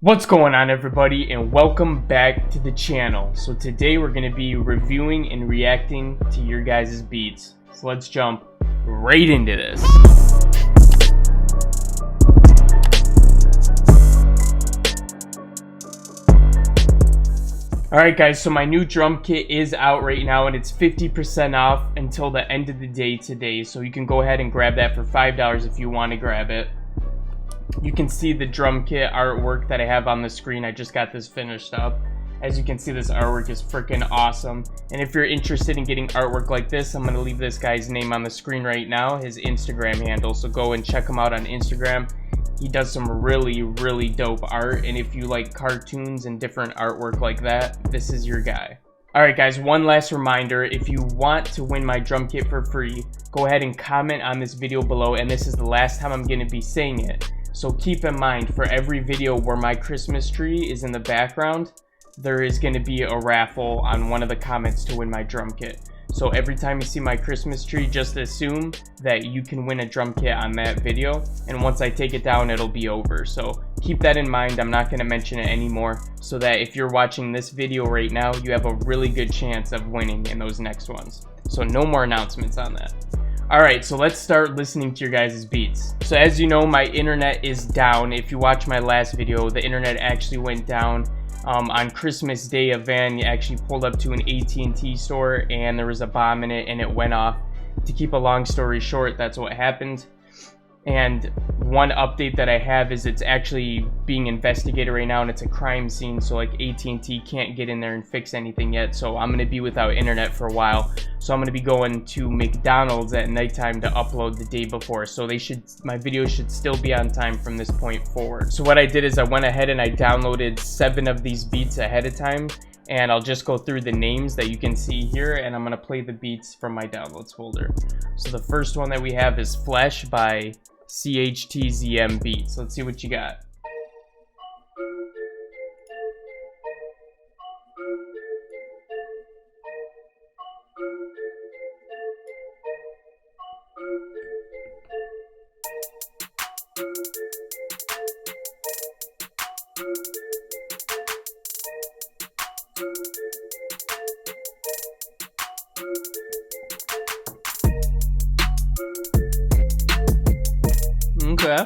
What's going on, everybody, and welcome back to the channel. So today we're going to be reviewing and reacting to your guys' beats. So let's jump right into this. Alright guys, so my new drum kit is out right now and it's 50% off until the end of the day today. So you can go ahead and grab that for $5 if you want to grab it. You can see the drum kit artwork that I have on the screen. I just got this finished up. As you can see, this artwork is freaking awesome. And if you're interested in getting artwork like this, I'm going to leave this guy's name on the screen right now, his Instagram handle. So go and check him out on Instagram. He does some really dope art. And if you like cartoons and different artwork like that, this is your guy. Alright guys, one last reminder, if you want to win my drum kit for free, go ahead and comment on this video below, and this is the last time I'm going to be saying it. So keep in mind, for every video where my Christmas tree is in the background, there is going to be a raffle on one of the comments to win my drum kit. So every time you see my Christmas tree, just assume that you can win a drum kit on that video, and once I take it down, it'll be over. So keep that in mind. I'm not going to mention it anymore, so that if you're watching this video right now, you have a really good chance of winning in those next ones. So no more announcements on that. Alright, so let's start listening to your guys' beats. So as you know, my internet is down. If you watch my last video, the internet actually went down. On Christmas Day, a van actually pulled up to an AT&T store and there was a bomb in it and it went off. To keep a long story short, that's what happened. And one update that I have is it's actually being investigated right now and it's a crime scene, so like AT&T can't get in there and fix anything yet. So I'm going to be without internet for a while. So I'm going to be going to McDonald's at nighttime to upload the day before. So my videos should still be on time from this point forward. So what I did is I went ahead and I downloaded 7 of these beats ahead of time. And I'll just go through the names that you can see here, and I'm going to play the beats from my downloads folder. So the first one that we have is Flesh by CHTZM Beats. Let's see what you got. Okay.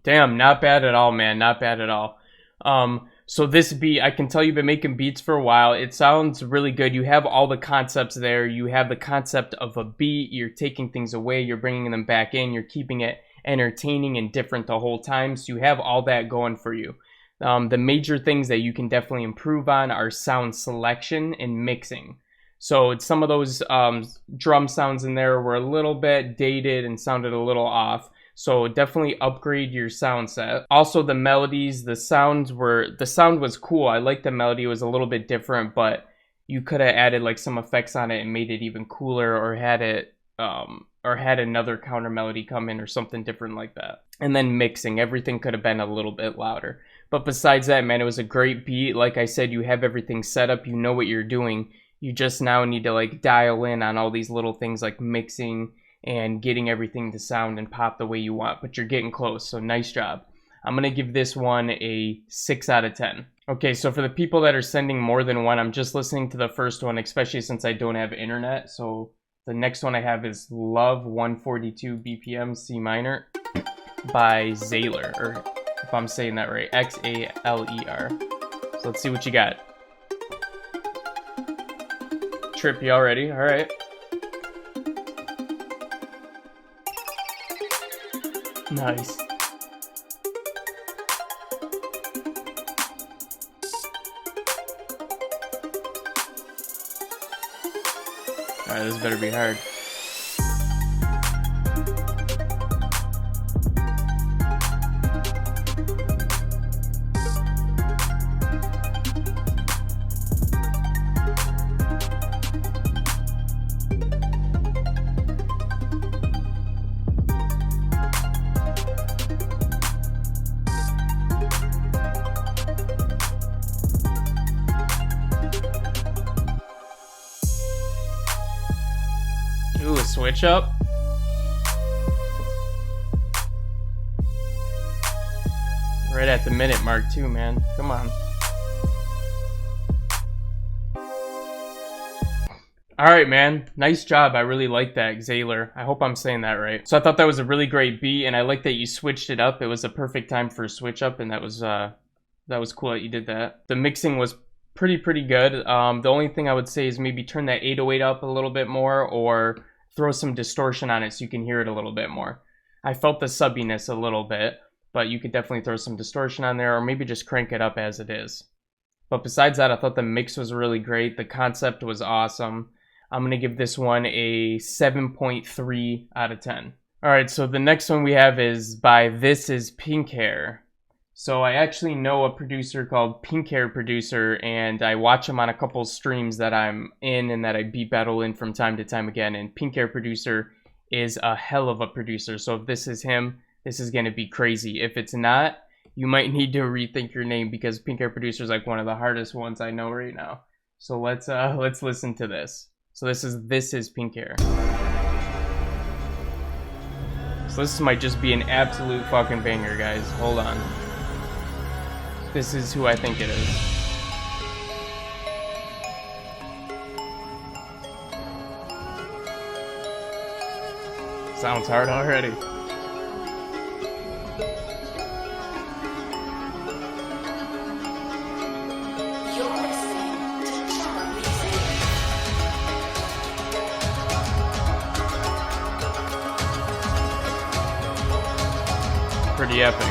Damn, not bad at all, man. Not bad at all. So this beat, I can tell you've been making beats for a while. It sounds really good. You have all the concepts there. You have the concept of a beat. You're taking things away. You're bringing them back in. You're keeping it entertaining and different the whole time. So you have all that going for you. The major things that you can definitely improve on are sound selection and mixing. So some of those drum sounds in there were a little bit dated and sounded a little off. So definitely upgrade your sound set. Also the melodies, the sound was cool. I liked the melody. It was a little bit different, but you could have added like some effects on it and made it even cooler, or had another counter melody come in or something different like that. And then mixing, everything could have been a little bit louder. But besides that, man, it was a great beat. Like I said, you have everything set up. You know what you're doing. You just now need to like dial in on all these little things like mixing and getting everything to sound and pop the way you want, but you're getting close, so nice job. I'm going to give this one a 6 out of 10. Okay, so for the people that are sending more than one, I'm just listening to the first one, especially since I don't have internet. So the next one I have is Love 142 BPM C minor by Xaler, or if I'm saying that right, Xaler. So let's see what you got. Trippy already, all right. Nice. Alright, this better be hard. switch up. Right at the minute mark too, man. Come on. Alright, man. Nice job. I really like that, Xaler. I hope I'm saying that right. So I thought that was a really great beat, and I like that you switched it up. It was a perfect time for a switch up, and that was cool that you did that. The mixing was pretty good. The only thing I would say is maybe turn that 808 up a little bit more, or throw some distortion on it so you can hear it a little bit more. I felt the subbiness a little bit, but you could definitely throw some distortion on there, or maybe just crank it up as it is. But besides that, I thought the mix was really great. The concept was awesome. I'm going to give this one a 7.3 out of 10. Alright, so the next one we have is by This Is Pink Hair. So I actually know a producer called Pink Hair Producer, and I watch him on a couple streams that I'm in and that I beat battle in from time to time again. And Pink Hair Producer is a hell of a producer. So if this is him, this is going to be crazy. If it's not, you might need to rethink your name, because Pink Hair Producer is like one of the hardest ones I know right now. So let's listen to this. So this is Pink Hair. So this might just be an absolute fucking banger, guys. Hold on. This is who I think it is. Sounds hard already. Pretty epic.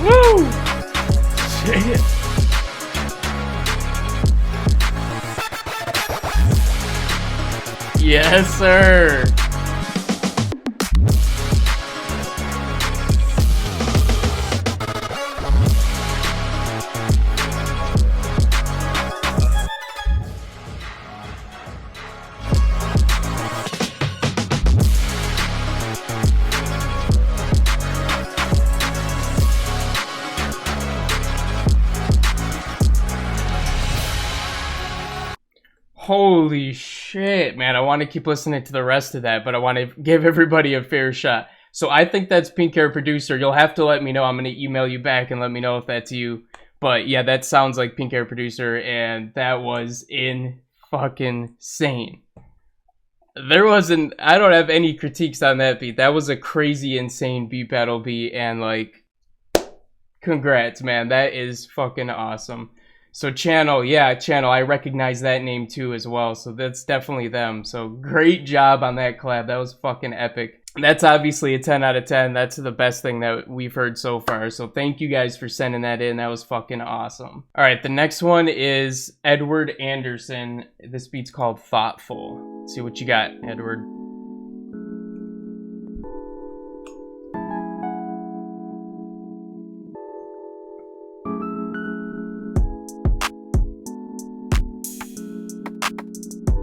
Woo! Shit. Yes, sir. Holy shit, man. I want to keep listening to the rest of that, but I want to give everybody a fair shot. So I think that's Pink Hair Producer. You'll have to let me know. I'm going to email you back and let me know if that's you. But yeah, that sounds like Pink Hair Producer, and that was insane. I don't have any critiques on that beat. That was a crazy, insane beat battle beat, and like, congrats, man. That is fucking awesome. So Channel, yeah, Channel, I recognize that name too as well, so that's definitely them. So great job on that collab. That was fucking epic. That's obviously a 10 out of 10. That's the best thing that we've heard so far. So thank you guys for sending that in. That was fucking awesome. All right, the next one is Edward Anderson. This beat's called Thoughtful. Let's see what you got, Edward.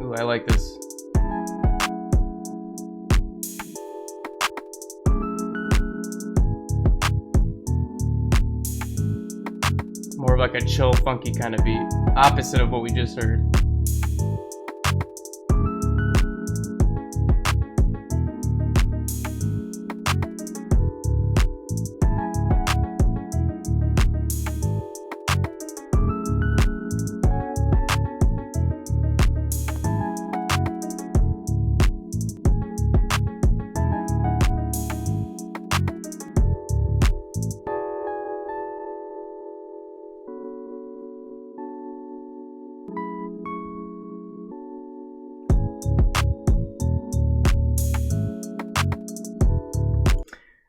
Ooh, I like this. More of like a chill, funky kind of beat. Opposite of what we just heard.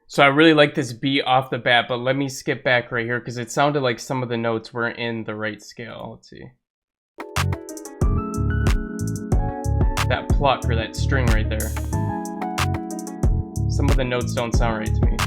So I really like this beat off the bat, but let me skip back right here because it sounded like some of the notes weren't in the right scale. Let's see. That pluck or that string right there. Some of the notes don't sound right to me.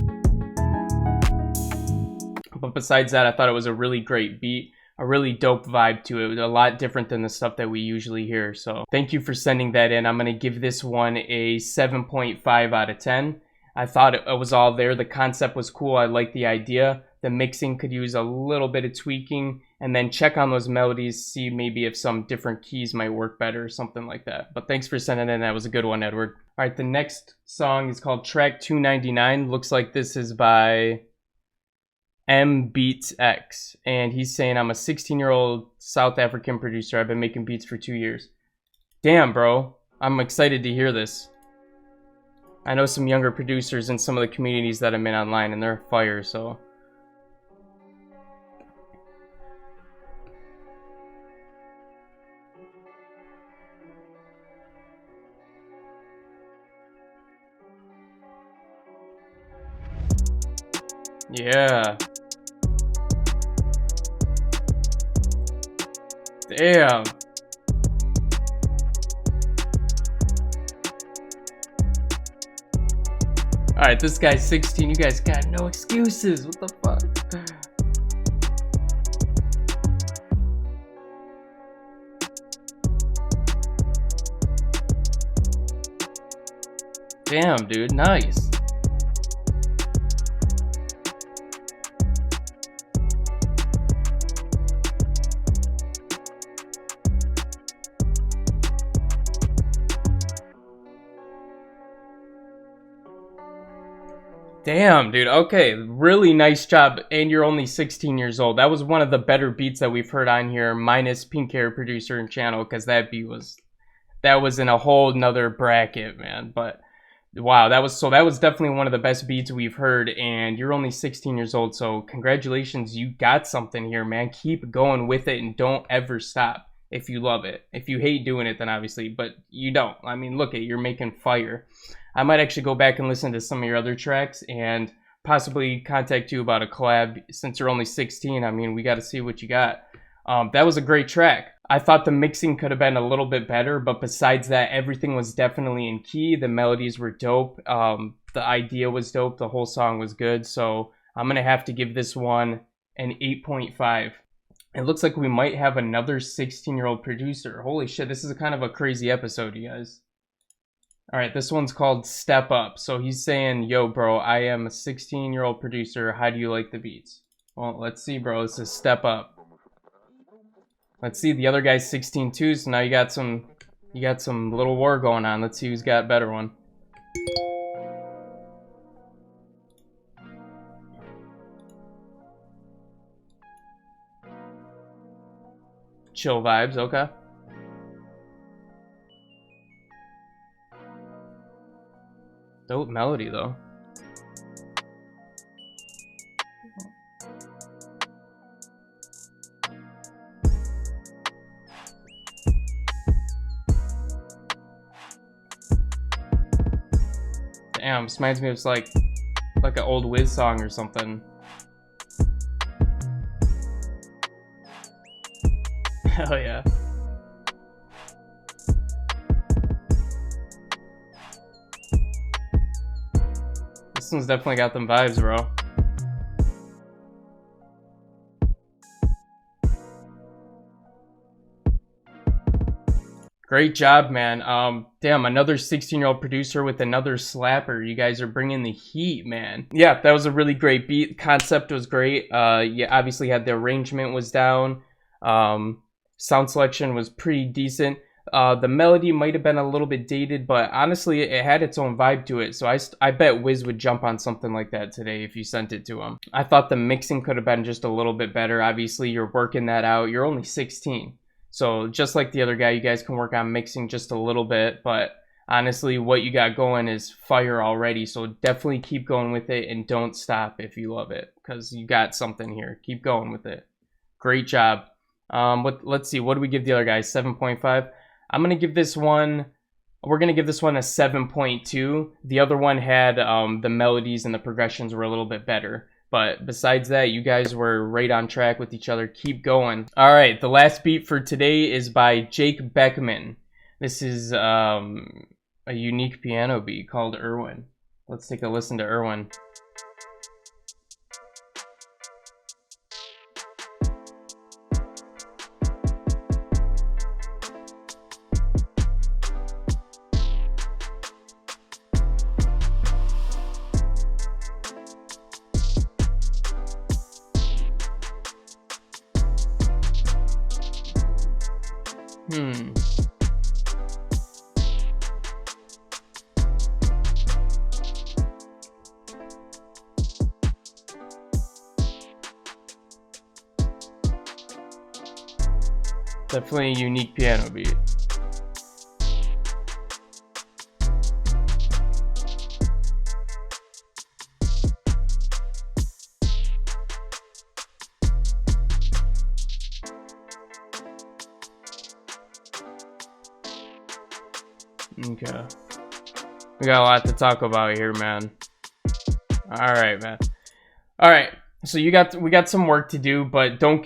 But besides that, I thought it was a really great beat. A really dope vibe to it. It was a lot different than the stuff that we usually hear. So thank you for sending that in. I'm going to give this one a 7.5 out of 10. I thought it was all there. The concept was cool. I liked the idea. The mixing could use a little bit of tweaking, and then check on those melodies, see maybe if some different keys might work better or something like that. But thanks for sending in. That was a good one, Edward. All right, the next song is called Track 299. Looks like this is by Beatz, and he's saying, I'm a 16-year-old South African producer. I've been making beats for 2 years. Damn, bro. I'm excited to hear this. I know some younger producers in some of the communities that I'm in online, and they're fire, so... Yeah. Damn. Alright, this guy's 16. You guys got no excuses. What the fuck? Damn, dude. Nice. Damn, dude. Okay, really nice job. And you're only 16 years old. That was one of the better beats that we've heard on here, minus Pink Hair producer and channel, because that beat was in a whole nother bracket, man. But wow, that was definitely one of the best beats we've heard. And you're only 16 years old, so congratulations, you got something here, man. Keep going with it and don't ever stop if you love it. If you hate doing it, then obviously, but you don't. I mean, look at, you're making fire. I might actually go back and listen to some of your other tracks and possibly contact you about a collab since you're only 16. I mean, we got to see what you got. That was a great track. I thought the mixing could have been a little bit better, but besides that, everything was definitely in key. The melodies were dope. The idea was dope. The whole song was good. So I'm going to have to give this one an 8.5. It looks like we might have another 16-year-old producer. Holy shit, this is a kind of a crazy episode, you guys. All right, this one's called Step Up. So he's saying, yo, bro, I am a 16-year-old producer. How do you like the beats? Well, let's see, bro. This is Step Up. Let's see. The other guy's 16 too, so now you got some little war going on. Let's see who's got better one. Chill vibes, okay. Dope melody, though. Damn, this reminds me of like an old Wiz song or something. Hell yeah. This one's definitely got them vibes, bro. Great job, man. Damn, another 16-year-old producer with another slapper. You guys are bringing the heat, man. Yeah, that was a really great beat. Concept was great. Yeah, obviously had the arrangement was down. Sound selection was pretty decent. The melody might have been a little bit dated, but honestly, it had its own vibe to it. So I bet Wiz would jump on something like that today if you sent it to him. I thought the mixing could have been just a little bit better. Obviously, you're working that out. You're only 16. So just like the other guy, you guys can work on mixing just a little bit. But honestly, what you got going is fire already. So definitely keep going with it and don't stop if you love it, because you got something here. Keep going with it. Great job. Let's see. What do we give the other guy? 7.5. I'm going to give this one, we're going to give this one a 7.2. The other one had the melodies and the progressions were a little bit better. But besides that, you guys were right on track with each other. Keep going. All right, the last beat for today is by Jake Beckmann. This is a unique piano beat called Irwin. Let's take a listen to Irwin. Definitely a unique piano beat. Okay. We got a lot to talk about here, man. Alright, man. Alright. So we got some work to do, but don't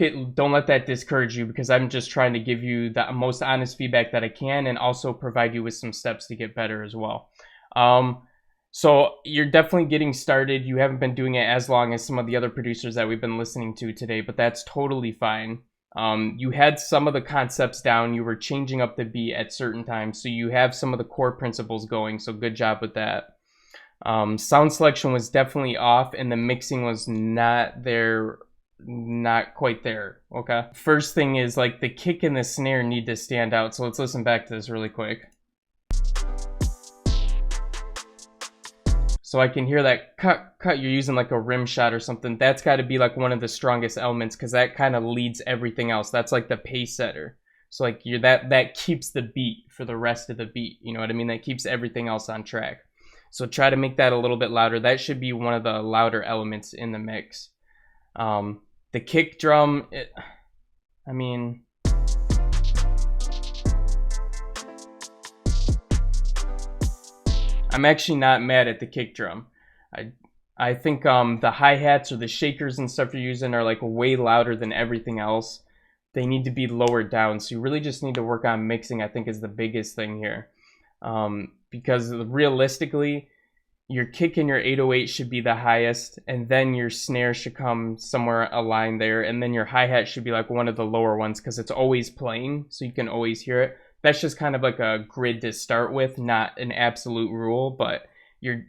let that discourage you, because I'm just trying to give you the most honest feedback that I can, and also provide you with some steps to get better as well. So you're definitely getting started. You haven't been doing it as long as some of the other producers that we've been listening to today, but that's totally fine. You had some of the concepts down. You were changing up the beat at certain times, so you have some of the core principles going, so good job with that. Sound selection was definitely off, and the mixing was not quite there. Okay. First thing is, like, the kick and the snare need to stand out. So let's listen back to this really quick. So I can hear that cut. You're using like a rim shot or something. That's got to be like one of the strongest elements, because that kind of leads everything else. That's like the pace setter. So like that keeps the beat for the rest of the beat. You know what I mean? That keeps everything else on track. So try to make that a little bit louder. That should be one of the louder elements in the mix. The kick drum, I'm actually not mad at the kick drum. I think the hi-hats or the shakers and stuff you're using are like way louder than everything else. They need to be lowered down. So you really just need to work on mixing, I think, is the biggest thing here. Because realistically, your kick and your 808 should be the highest, and then your snare should come somewhere aligned there, and then your hi-hat should be like one of the lower ones, because it's always playing, so you can always hear it. That's just kind of like a grid to start with, not an absolute rule, but your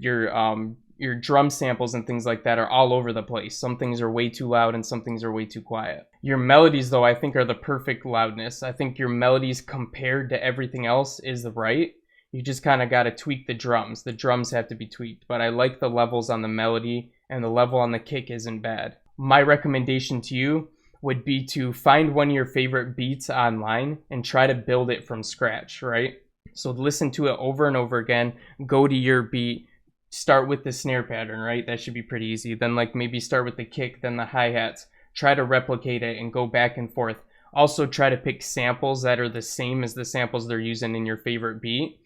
drum samples and things like that are all over the place. Some things are way too loud and some things are way too quiet. Your melodies, though, I think are the perfect loudness. I think your melodies compared to everything else is right. You just kind of got to tweak the drums. The drums have to be tweaked, but I like the levels on the melody, and the level on the kick isn't bad. My recommendation to you would be to find one of your favorite beats online and try to build it from scratch, right? So listen to it over and over again, go to your beat, start with the snare pattern, right? That should be pretty easy. Then like maybe start with the kick, then the hi-hats. Try to replicate it and go back and forth. Also try to pick samples that are the same as the samples they're using in your favorite beat,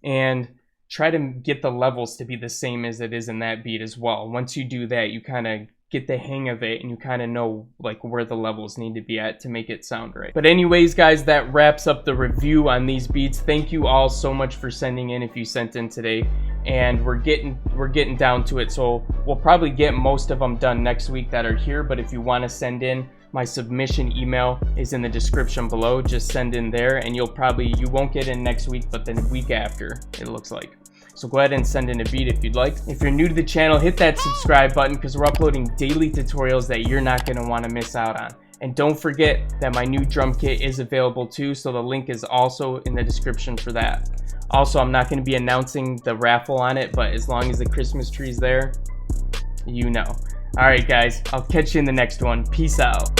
and try to get the levels to be the same as it is in that beat as well. Once you do that, you kind of get the hang of it, and you kind of know like where the levels need to be at to make it sound right. But anyways, guys, that wraps up the review on these beats. Thank you all so much for sending in, if you sent in today, and we're getting down to it. So we'll probably get most of them done next week that are here, but if you want to send in, my submission email is in the description below. Just send in there, and you won't get in next week, but then week after, it looks like. So go ahead and send in a beat if you'd like. If you're new to the channel, hit that subscribe button, because we're uploading daily tutorials that you're not going to want to miss out on. And don't forget that my new drum kit is available too, so the link is also in the description for that. Also, I'm not going to be announcing the raffle on it, but as long as the Christmas tree's there, you know. Alright guys, I'll catch you in the next one. Peace out.